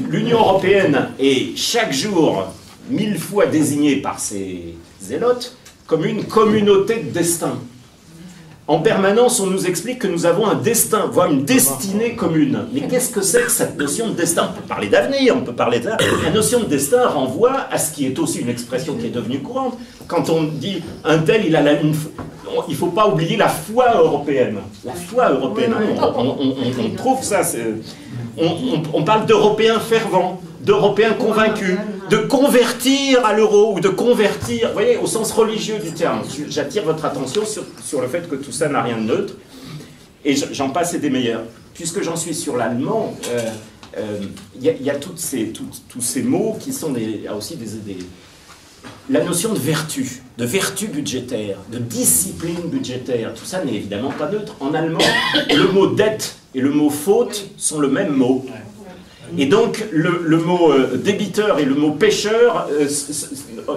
l'Union européenne est chaque jour 1000 fois désignée par ses zélotes comme une communauté de destin. En permanence, on nous explique que nous avons un destin, voire une destinée commune. Mais qu'est-ce que c'est que cette notion de destin? On peut parler d'avenir, on peut parler de... La notion de destin renvoie à ce qui est aussi une expression qui est devenue courante. Quand on dit un tel, il ne faut pas oublier la foi européenne. La foi européenne, on trouve ça. On parle d'Européens fervents, d'Européens convaincus, de convertir à l'euro ou de convertir, vous voyez, au sens religieux du terme. J'attire votre attention sur le fait que tout ça n'a rien de neutre, et j'en passe et des meilleurs. Puisque j'en suis sur l'allemand, il y a tous ces mots qui sont aussi des la notion de vertu budgétaire, de discipline budgétaire, tout ça n'est évidemment pas neutre. En allemand, le mot dette et le mot faute sont le même mot. Et donc, le mot débiteur et le mot pêcheur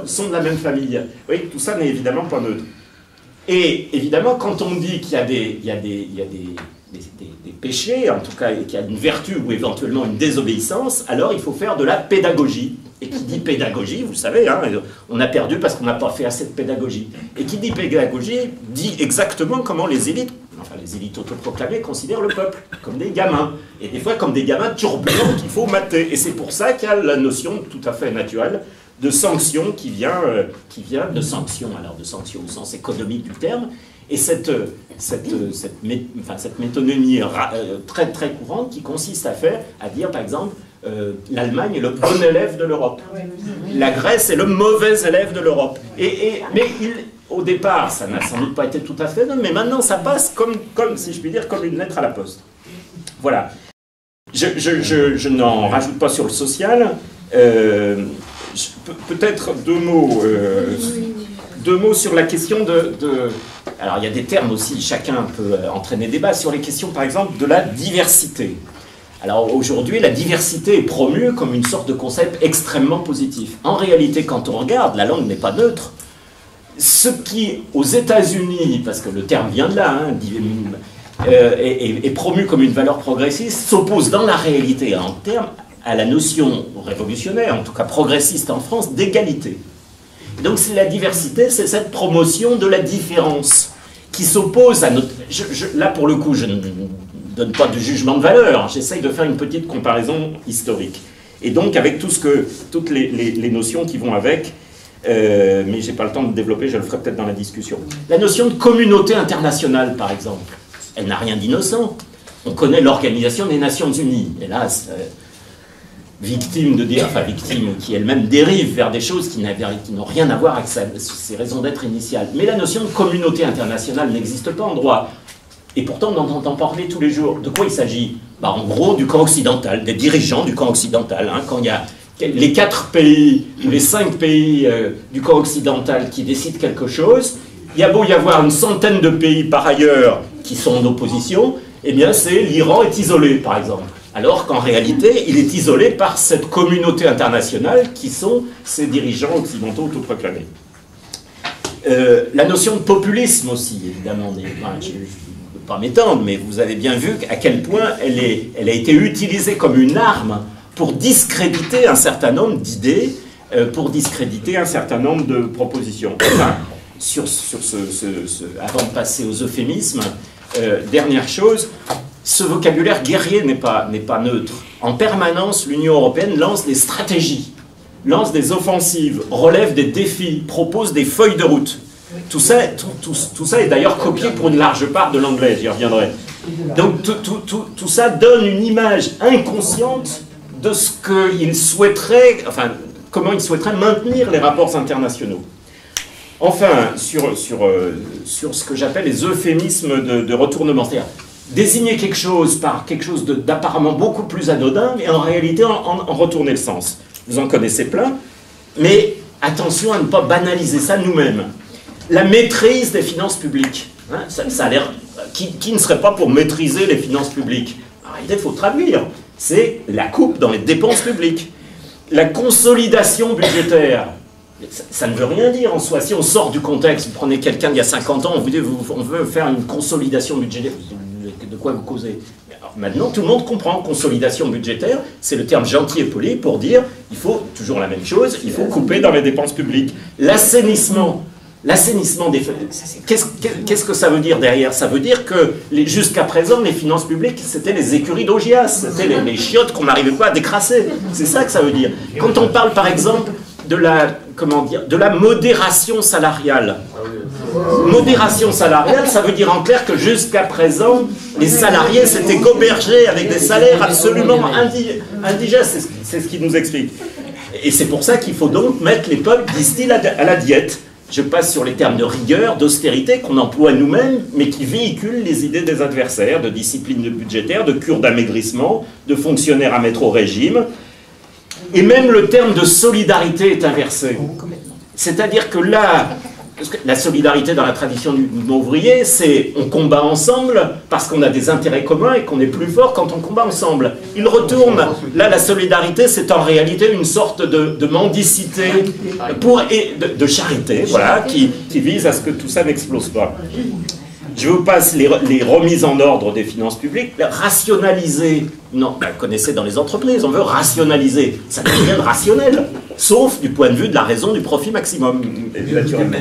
sont de la même famille. Oui, tout ça n'est évidemment pas neutre. Et évidemment, quand on dit qu'il y a des péchés, en tout cas, et qu'il y a une vertu ou éventuellement une désobéissance, alors il faut faire de la pédagogie. Et qui dit pédagogie, vous savez, hein, on a perdu parce qu'on n'a pas fait assez de pédagogie. Et qui dit pédagogie dit exactement comment les élites autoproclamées considèrent le peuple, comme des gamins. Et des fois comme des gamins turbulents qu'il faut mater. Et c'est pour ça qu'il y a la notion tout à fait naturelle de sanction qui vient de sanction, alors de sanction au sens économique du terme. Et cette métonymie très très courante qui consiste à dire par exemple l'Allemagne est le bon élève de l'Europe, la Grèce est le mauvais élève de l'Europe. Mais au départ, ça n'a sans doute pas été tout à fait, mais maintenant ça passe comme, si je puis dire, comme une lettre à la poste. Voilà. Je n'en rajoute pas sur le social. Peut-être deux mots sur la question de... Alors il y a des termes aussi, chacun peut entraîner débat sur les questions par exemple de la diversité. Alors aujourd'hui, la diversité est promue comme une sorte de concept extrêmement positif. En réalité, quand on regarde, la langue n'est pas neutre. Ce qui, aux États-Unis, parce que le terme vient de là, hein, est promu comme une valeur progressiste, s'oppose dans la réalité en termes à la notion révolutionnaire, en tout cas progressiste en France, d'égalité. Donc c'est la diversité, c'est cette promotion de la différence qui s'oppose à notre... là pour le coup, je ne donne pas de jugement de valeur, j'essaye de faire une petite comparaison historique. Et donc avec toutes les notions qui vont avec, mais je n'ai pas le temps de développer, je le ferai peut-être dans la discussion. La notion de communauté internationale, par exemple, elle n'a rien d'innocent. On connaît l'Organisation des Nations Unies, hélas, victime, qui elle-même dérive vers des choses qui n'ont rien à voir avec ses raisons d'être initiales. Mais la notion de communauté internationale n'existe pas en droit. Et pourtant, on en entend parler tous les jours. De quoi il s'agit? En gros, du camp occidental, des dirigeants du camp occidental. Hein, quand il y a les 4 pays, ou les 5 pays du camp occidental qui décident quelque chose, il y a beau y avoir une centaine de pays par ailleurs qui sont en opposition, eh bien c'est l'Iran est isolé, par exemple. Alors qu'en réalité, il est isolé par cette communauté internationale qui sont ces dirigeants occidentaux autoproclamés. La notion de populisme aussi, évidemment, je ne veux pas m'étendre, mais vous avez bien vu à quel point elle a été utilisée comme une arme pour discréditer un certain nombre d'idées, pour discréditer un certain nombre de propositions. Enfin, avant de passer aux euphémismes, dernière chose, ce vocabulaire guerrier n'est pas neutre. En permanence, l'Union européenne lance des stratégies, lance des offensives, relève des défis, propose des feuilles de route. Tout ça est d'ailleurs copié pour une large part de l'anglais, j'y reviendrai. Donc tout ça donne une image inconsciente de ce qu'il souhaiterait, enfin, comment il souhaiterait maintenir les rapports internationaux. Enfin, sur ce que j'appelle les euphémismes de retournement, c'est-à-dire désigner quelque chose par quelque chose d'apparemment beaucoup plus anodin, mais en réalité en retourner le sens. Vous en connaissez plein, mais attention à ne pas banaliser ça nous-mêmes. La maîtrise des finances publiques, hein, ça a l'air... Qui ne serait pas pour maîtriser les finances publiques? En réalité, il faut traduire. C'est la coupe dans les dépenses publiques. La consolidation budgétaire, ça ne veut rien dire en soi. Si on sort du contexte, vous prenez quelqu'un d'il y a 50 ans, on vous dit on veut faire une consolidation budgétaire, de quoi vous causez? Alors maintenant, tout le monde comprend. Consolidation budgétaire, c'est le terme gentil et poli pour dire il faut, toujours la même chose, il faut couper dans les dépenses publiques. L'assainissement des... Qu'est-ce que ça veut dire derrière? Ça veut dire que jusqu'à présent, les finances publiques, c'était les écuries d'Augias, c'était les chiottes qu'on n'arrivait pas à décrasser. C'est ça que ça veut dire. Quand on parle, par exemple, de la modération salariale. Modération salariale, ça veut dire en clair que jusqu'à présent, les salariés s'étaient gobergés avec des salaires absolument indigestes. C'est ce qu'il nous explique. Et c'est pour ça qu'il faut donc mettre les peuples, disent-ils, à la diète. Je passe sur les termes de rigueur, d'austérité qu'on emploie nous-mêmes, mais qui véhiculent les idées des adversaires, de discipline budgétaire, de cure d'amaigrissement, de fonctionnaires à mettre au régime. Et même le terme de solidarité est inversé. C'est-à-dire que là, Parce que la solidarité dans la tradition du mouvement ouvrier, c'est on combat ensemble parce qu'on a des intérêts communs et qu'on est plus fort quand on combat ensemble. Il retourne. Là, la solidarité, c'est en réalité une sorte de mendicité et de charité, voilà, qui vise à ce que tout ça n'explose pas. Je vous passe les remises en ordre des finances publiques. Rationaliser, non, vous connaissez dans les entreprises, on veut rationaliser. Ça n'a rien de rationnel, sauf du point de vue de la raison du profit maximum, naturellement.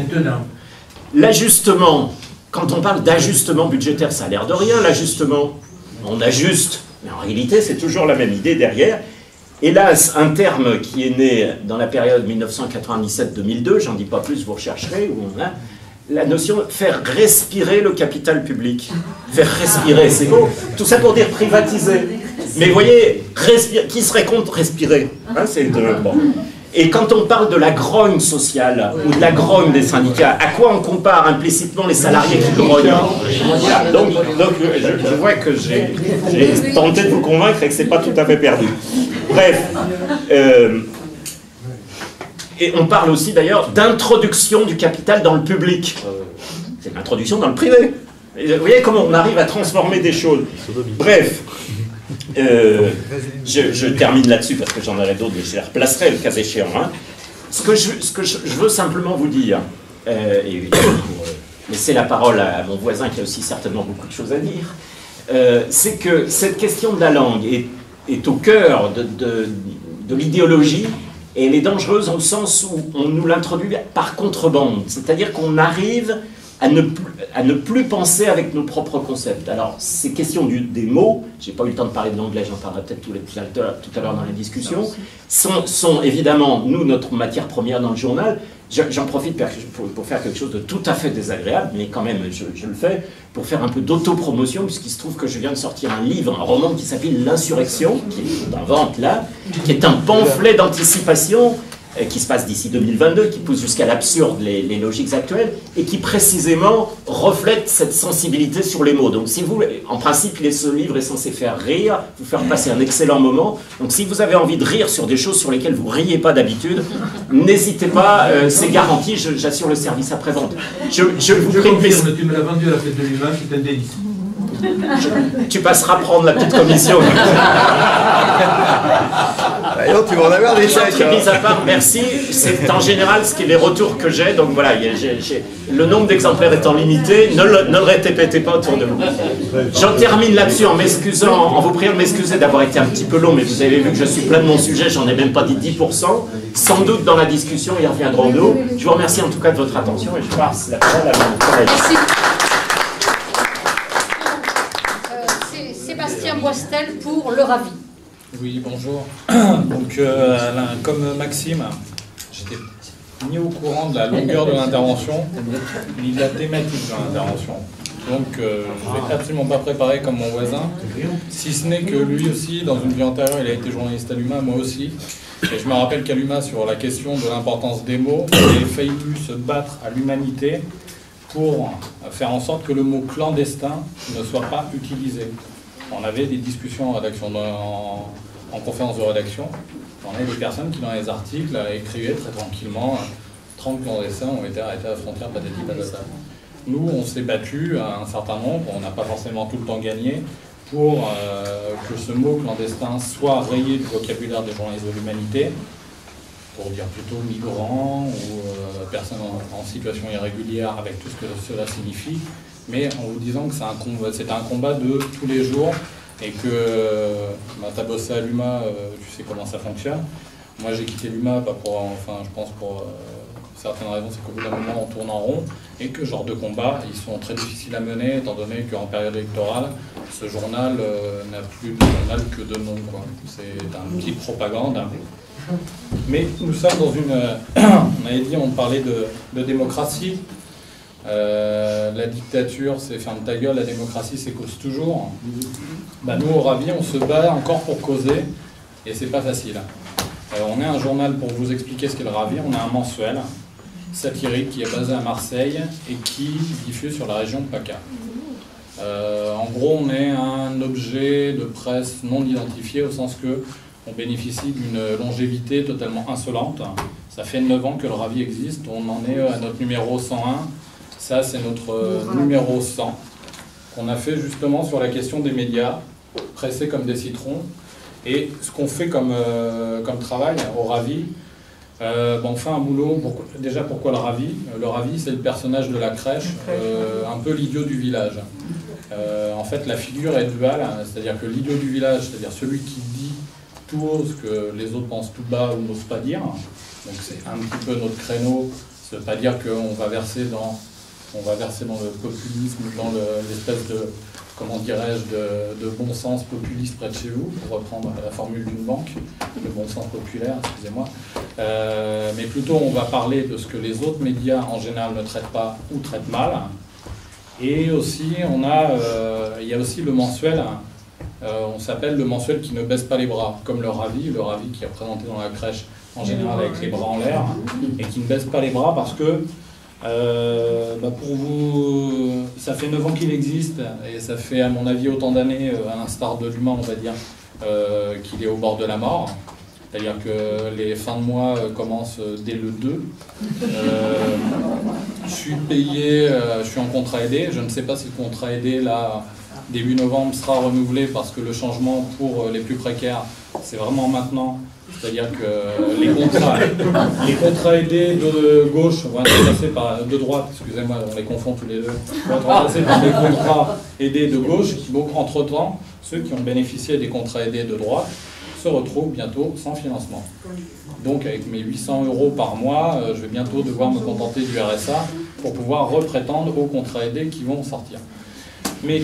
L'ajustement, quand on parle d'ajustement budgétaire, ça a l'air de rien, l'ajustement. On ajuste, mais en réalité, c'est toujours la même idée derrière. Hélas, un terme qui est né dans la période 1997-2002, j'en dis pas plus, vous rechercherez, où on a la notion de faire respirer le capital public. Faire respirer, c'est beau. Tout ça pour dire privatiser. Mais vous voyez, qui serait contre respirer, hein, bon. Et quand on parle de la grogne sociale ou de la grogne des syndicats, à quoi on compare implicitement les salariés qui grognent? Voilà. Donc je vois que j'ai tenté de vous convaincre et que ce n'est pas tout à fait perdu. Bref. Et on parle aussi d'ailleurs d'introduction du capital dans le public. C'est l'introduction dans le privé. Et vous voyez comment on arrive à transformer des choses. Bref, je termine là-dessus parce que j'en aurai d'autres et je les replacerai le cas échéant. Hein. Ce que je veux simplement vous dire, et pour laisser la parole à mon voisin qui a aussi certainement beaucoup de choses à dire, c'est que cette question de la langue est au cœur de l'idéologie. Et elle est dangereuse au sens où on nous l'introduit par contrebande. C'est-à-dire qu'on arrive à ne plus penser avec nos propres concepts. Alors, ces questions des mots, je n'ai pas eu le temps de parler de l'anglais, j'en parlerai peut-être tout à l'heure dans la discussion, sont évidemment, nous, notre matière première dans le journal. J'en profite pour faire quelque chose de tout à fait désagréable, mais quand même, je le fais, pour faire un peu d'autopromotion, puisqu'il se trouve que je viens de sortir un livre, un roman qui s'appelle L'Insurrection, qui est en vente là, qui est un pamphlet d'anticipation qui se passe d'ici 2022, qui pousse jusqu'à l'absurde les logiques actuelles, et qui précisément reflète cette sensibilité sur les mots. Donc si vous, en principe, ce livre est censé faire rire, vous faire passer un excellent moment. Donc si vous avez envie de rire sur des choses sur lesquelles vous ne riez pas d'habitude, n'hésitez pas, c'est garanti, j'assure le service après-vente. Je vous prie, tu me l'as vendu à la fête de l'humain, c'est un délice. Tu passeras prendre la petite commission. Alors, tu vas en avoir des chèques. Mis à part, merci. C'est en général ce qui est les retours que j'ai. Donc voilà, le nombre d'exemplaires étant limité, ne le répétez pas autour de vous. J'en termine là-dessus en m'excusant, en vous priant de m'excuser d'avoir été un petit peu long, mais vous avez vu que je suis plein de mon sujet, j'en ai même pas dit 10%. Sans doute dans la discussion, ils reviendront d'eau. Je vous remercie en tout cas de votre attention et je passe la parole à mon collègue. Sébastien Boistel pour Le Ravi. Oui, bonjour. Donc, comme Maxime, j'étais ni au courant de la longueur de l'intervention, ni de la thématique de l'intervention. Donc, je ne vais absolument pas préparer comme mon voisin, si ce n'est que lui aussi, dans une vie antérieure, il a été journaliste à l'UMA, moi aussi. Et je me rappelle qu'à l'UMA, sur la question de l'importance des mots, il avait failli se battre à l'humanité pour faire en sorte que le mot clandestin ne soit pas utilisé. On avait des discussions en rédaction, en conférence de rédaction. On avait des personnes qui, dans les articles, écrivaient très tranquillement 30 clandestins ont été arrêtés à la frontière, patati patata. Nous, on s'est battu à un certain nombre, on n'a pas forcément tout le temps gagné, pour que ce mot clandestin soit rayé du vocabulaire des journalistes de l'humanité, pour dire plutôt migrants ou personnes en situation irrégulière, avec tout ce que cela signifie, mais en vous disant que c'est un combat de tous les jours, et que tu as bossé à l'UMA, tu sais comment ça fonctionne. Moi j'ai quitté l'UMA, je pense pour certaines raisons, c'est qu'au bout d'un moment on tourne en rond, et que ce genre de combats, ils sont très difficiles à mener, étant donné qu'en période électorale, ce journal n'a plus de journal que de nom, quoi. C'est un petit propagande. Mais nous sommes dans une... on avait dit, on parlait de démocratie. La dictature, c'est ferme ta gueule, la démocratie, c'est cause toujours. Bah, nous, au Ravi, on se bat encore pour causer, et c'est pas facile. On est un journal, pour vous expliquer ce qu'est le Ravi, on est un mensuel satirique qui est basé à Marseille et qui diffuse sur la région de PACA. En gros, on est un objet de presse non identifié, au sens que on bénéficie d'une longévité totalement insolente. Ça fait 9 ans que le Ravi existe, on en est à notre numéro 101. Ça, c'est notre numéro 100, qu'on a fait justement sur la question des médias, pressés comme des citrons. Et ce qu'on fait comme travail au Ravi, on fait un boulot. Déjà, pourquoi le Ravi? Le Ravi, c'est le personnage de la crèche, un peu l'idiot du village. En fait, la figure est duale, c'est-à-dire que l'idiot du village, c'est-à-dire celui qui dit tout haut ce que les autres pensent tout bas ou n'osent pas dire. Donc c'est un petit peu notre créneau. Ça ne veut pas dire qu'on va verser dans le populisme, dans l'espèce de, comment dirais-je, de bon sens populiste près de chez vous, pour reprendre la formule d'une banque, le bon sens populaire, excusez-moi. Mais plutôt, on va parler de ce que les autres médias, en général, ne traitent pas ou traitent mal. Et aussi, il y a aussi le mensuel, on s'appelle le mensuel qui ne baisse pas les bras, comme le Ravi qui est représenté dans la crèche, en général avec les bras en l'air, et qui ne baisse pas les bras parce que pour vous, ça fait 9 ans qu'il existe, et ça fait à mon avis autant d'années, à l'instar de l'humain on va dire, qu'il est au bord de la mort. C'est-à-dire que les fins de mois commencent dès le 2. Je suis payé, je suis en contrat aidé. Je ne sais pas si le contrat aidé, là, début novembre, sera renouvelé parce que le changement pour les plus précaires, c'est vraiment maintenant. C'est-à-dire que les contrats aidés de gauche vont être remplacés par de droite, excusez-moi, on les confond tous les deux, vont être remplacés par des contrats aidés de gauche. Donc, entre-temps, ceux qui ont bénéficié des contrats aidés de droite se retrouvent bientôt sans financement. Donc, avec mes 800 € par mois, je vais bientôt devoir me contenter du RSA pour pouvoir reprétendre aux contrats aidés qui vont sortir. Mais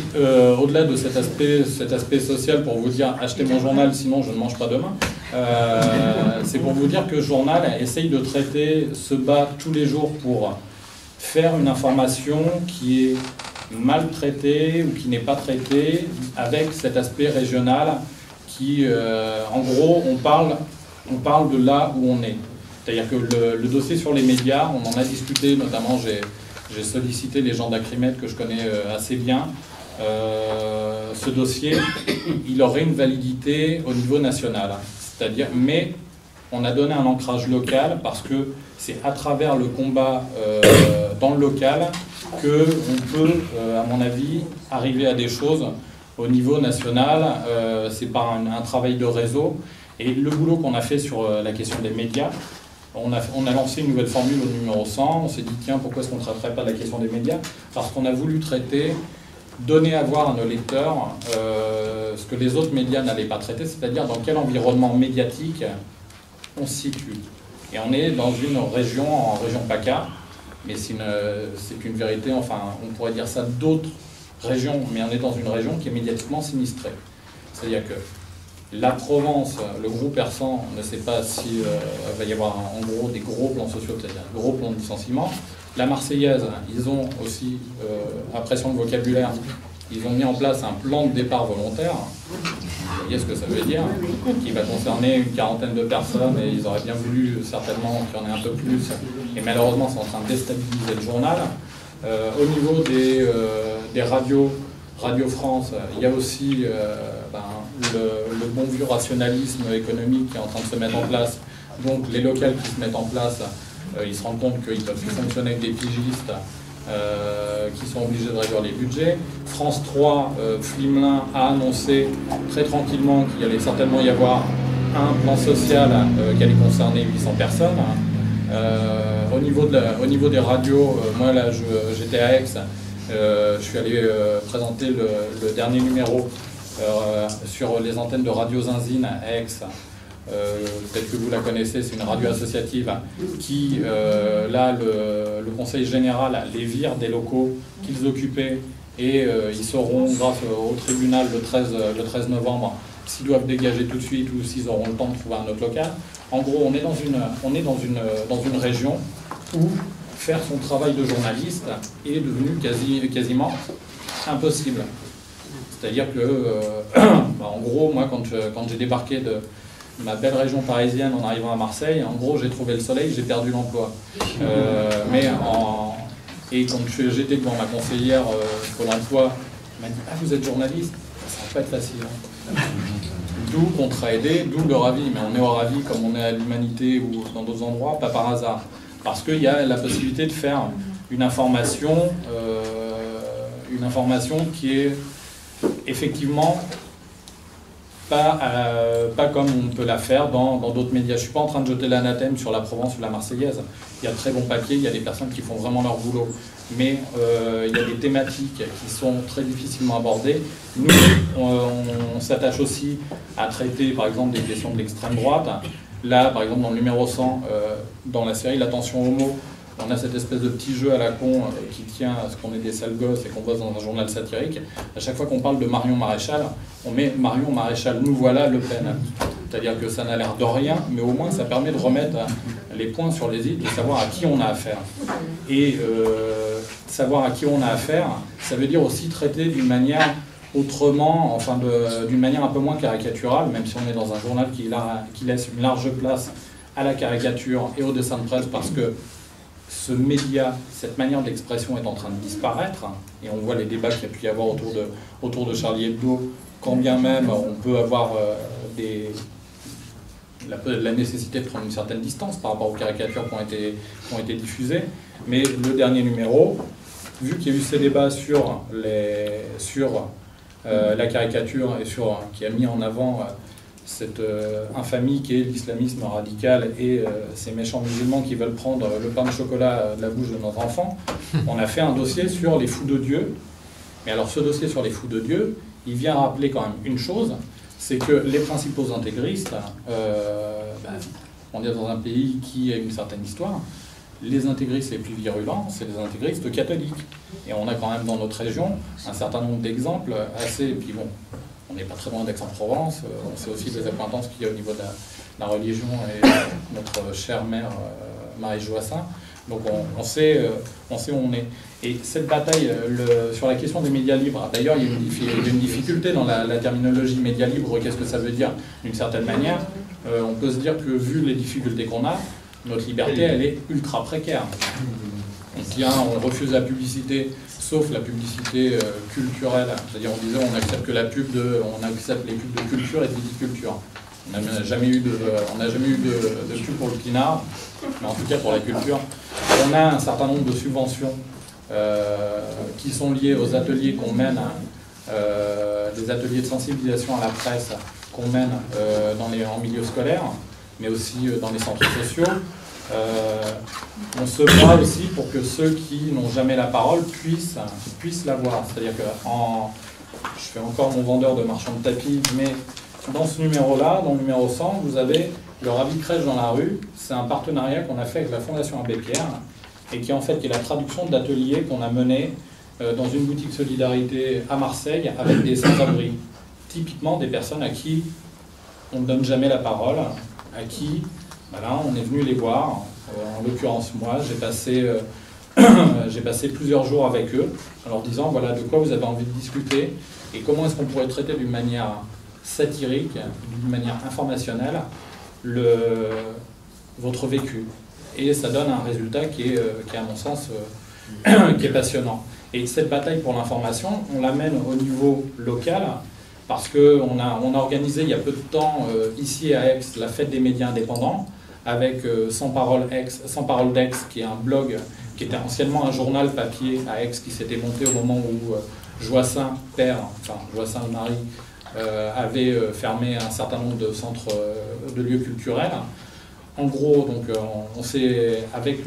au-delà de cet aspect social, pour vous dire achetez mon journal, sinon je ne mange pas demain, c'est pour vous dire que le journal essaye de traiter, se bat tous les jours pour faire une information qui est mal traitée ou qui n'est pas traitée avec cet aspect régional qui, en gros, on parle de là où on est. C'est-à-dire que le dossier sur les médias, on en a discuté, notamment j'ai sollicité les gens d'Acrimed que je connais assez bien. Ce dossier, il aurait une validité au niveau national. C'est-à-dire, mais on a donné un ancrage local parce que c'est à travers le combat dans le local qu'on peut, à mon avis, arriver à des choses au niveau national. C'est par un travail de réseau. Et le boulot qu'on a fait sur la question des médias, on a lancé une nouvelle formule au numéro 100. On s'est dit, tiens, pourquoi est-ce qu'on ne traiterait pas la question des médias? Parce qu'on a voulu traiter, donner à voir à nos lecteurs ce que les autres médias n'allaient pas traiter, c'est-à-dire dans quel environnement médiatique on se situe. Et on est dans une région, en région PACA, mais c'est une vérité, enfin, on pourrait dire ça d'autres régions, mais on est dans une région qui est médiatiquement sinistrée. C'est-à-dire que la Provence, le groupe Persan, ne sait pas si va y avoir en gros des gros plans sociaux, c'est-à-dire des gros plans de licenciement. La Marseillaise, ils ont aussi, après sur le vocabulaire, ils ont mis en place un plan de départ volontaire. Vous voyez ce que ça veut dire, qui va concerner une quarantaine de personnes, et ils auraient bien voulu certainement qu'il y en ait un peu plus. Et malheureusement, c'est en train de déstabiliser le journal. Au niveau des radios, Radio France, il y a aussi le bon vieux rationalisme économique qui est en train de se mettre en place. Donc les locales qui se mettent en place, ils se rendent compte qu'ils peuvent plus fonctionner avec des pigistes qui sont obligés de réduire les budgets. France 3, Flimelin a annoncé très tranquillement qu'il allait certainement y avoir un plan social qui allait concerner 800 personnes. Au niveau des radios, moi là j'étais à Aix, je suis allé présenter le dernier numéro sur les antennes de Radio Zinzine à Aix. Peut-être que vous la connaissez, c'est une radio associative qui, là, le Conseil général les vire des locaux qu'ils occupaient et ils sauront, grâce au tribunal le 13 novembre, s'ils doivent dégager tout de suite ou s'ils auront le temps de trouver un autre local. En gros, on est dans une région où faire son travail de journaliste est devenu quasiment impossible. C'est-à-dire que, en gros, moi, quand j'ai débarqué de ma belle région parisienne en arrivant à Marseille, en gros, j'ai trouvé le soleil, j'ai perdu l'emploi. Et quand j'étais devant ma conseillère Pôle emploi, elle m'a dit « Ah, vous êtes journaliste ?» Ça ne va pas être facile. Hein. D'où contre-aider, d'où le Ravi. Mais on est au Ravi comme on est à l'Humanité ou dans d'autres endroits, pas par hasard. Parce qu'il y a la possibilité de faire une information qui est effectivement pas comme on peut la faire dans d'autres médias. Je ne suis pas en train de jeter l'anathème sur la Provence ou la Marseillaise. Il y a de très bons papiers, il y a des personnes qui font vraiment leur boulot. Mais il y a des thématiques qui sont très difficilement abordées. Nous, on s'attache aussi à traiter, par exemple, des questions de l'extrême droite. Là, par exemple, dans le numéro 100, dans la série L'attention homo, on a cette espèce de petit jeu à la con qui tient à ce qu'on est des sales gosses et qu'on bosse dans un journal satirique. À chaque fois qu'on parle de Marion Maréchal, on met Marion Maréchal, nous voilà Le Pen. C'est-à-dire que ça n'a l'air de rien, mais au moins ça permet de remettre les points sur les i, de savoir à qui on a affaire. Et savoir à qui on a affaire, ça veut dire aussi traiter d'une manière autrement, enfin d'une manière un peu moins caricaturale, même si on est dans un journal qui laisse une large place à la caricature et au dessin de presse, parce que ce média, cette manière d'expression est en train de disparaître, et on voit les débats qu'il y a pu y avoir autour de Charlie Hebdo, quand bien même on peut avoir la nécessité de prendre une certaine distance par rapport aux caricatures qui ont été diffusées. Mais le dernier numéro, vu qu'il y a eu ces débats sur la caricature et qui a mis en avant cette infamie qui est l'islamisme radical et ces méchants musulmans qui veulent prendre le pain de chocolat de la bouche de nos enfants, on a fait un dossier sur les fous de Dieu. Mais alors ce dossier sur les fous de Dieu, il vient rappeler quand même une chose, c'est que les principaux intégristes, on est dans un pays qui a une certaine histoire, les intégristes les plus virulents, c'est les intégristes catholiques. Et on a quand même dans notre région un certain nombre d'exemples assez... Et puis bon, on n'est pas très loin d'Aix-en-Provence, on sait aussi des accointances qu'il y a au niveau de la religion et notre chère mère Marie Joassin. Donc on sait où on est. Et cette bataille sur la question des médias libres, d'ailleurs il y a une difficulté dans la terminologie médias libres, qu'est-ce que ça veut dire d'une certaine manière. On peut se dire que vu les difficultés qu'on a, notre liberté elle est ultra précaire. On refuse la publicité, sauf la publicité culturelle, c'est-à-dire on disait on accepte que on accepte les pubs de culture et de viticulture. On n'a jamais eu de pub pour le pinard, mais en tout cas pour la culture. On a un certain nombre de subventions qui sont liées aux ateliers qu'on mène, des ateliers de sensibilisation à la presse qu'on mène en milieu scolaire, mais aussi dans les centres sociaux. On se bat aussi pour que ceux qui n'ont jamais la parole puissent l'avoir. C'est-à-dire que je fais encore mon vendeur de marchand de tapis, mais dans ce numéro-là, dans le numéro 100, vous avez le Ravi Crèche dans la rue. C'est un partenariat qu'on a fait avec la Fondation Abbé Pierre et qui est la traduction d'ateliers qu'on a menés dans une boutique Solidarité à Marseille avec des sans-abri. Typiquement des personnes à qui on ne donne jamais la parole, à qui on est venu les voir. En l'occurrence, moi, j'ai passé plusieurs jours avec eux en leur disant voilà de quoi vous avez envie de discuter et comment est-ce qu'on pourrait traiter d'une manière satirique, d'une manière informationnelle, votre vécu. Et ça donne un résultat qui est à mon sens, qui est passionnant. Et cette bataille pour l'information, on l'amène au niveau local, parce qu'on a organisé il y a peu de temps, ici à Aix, la fête des médias indépendants, avec Sans Parole d'Aix, qui est un blog, qui était anciennement un journal papier à Aix, qui s'était monté au moment où Joassin, Joassin le mari, avait fermé un certain nombre de centres, de lieux culturels. En gros, donc, on s'est, avec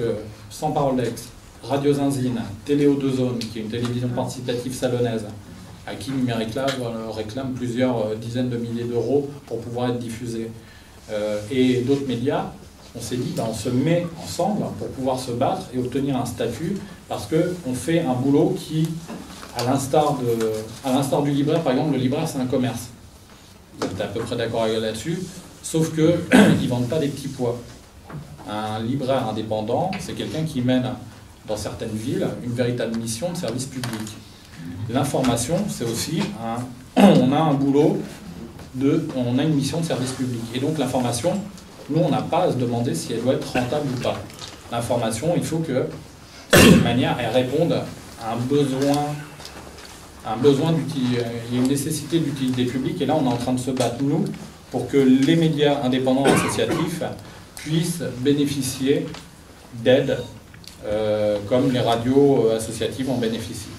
Sans Parole d'Aix, Radio Zinzine, Téléo 2 Zones, qui est une télévision participative salonnaise, à qui Numérique Lab réclame plusieurs dizaines de milliers d'euros pour pouvoir être diffusé. Et d'autres médias, on s'est dit, on se met ensemble pour pouvoir se battre et obtenir un statut, parce qu'on fait un boulot qui, à l'instar du libraire, par exemple, le libraire c'est un commerce. Vous êtes à peu près d'accord là-dessus, sauf qu'ils ne vendent pas des petits pois. Un libraire indépendant, c'est quelqu'un qui mène dans certaines villes une véritable mission de service public. L'information, c'est aussi on a un boulot, on a une mission de service public. Et donc l'information, nous on n'a pas à se demander si elle doit être rentable ou pas. L'information, il faut que, de cette manière, elle réponde à un besoin il y a une nécessité d'utilité publique, et là on est en train de se battre, nous, pour que les médias indépendants associatifs puissent bénéficier d'aides comme les radios associatives en bénéficient.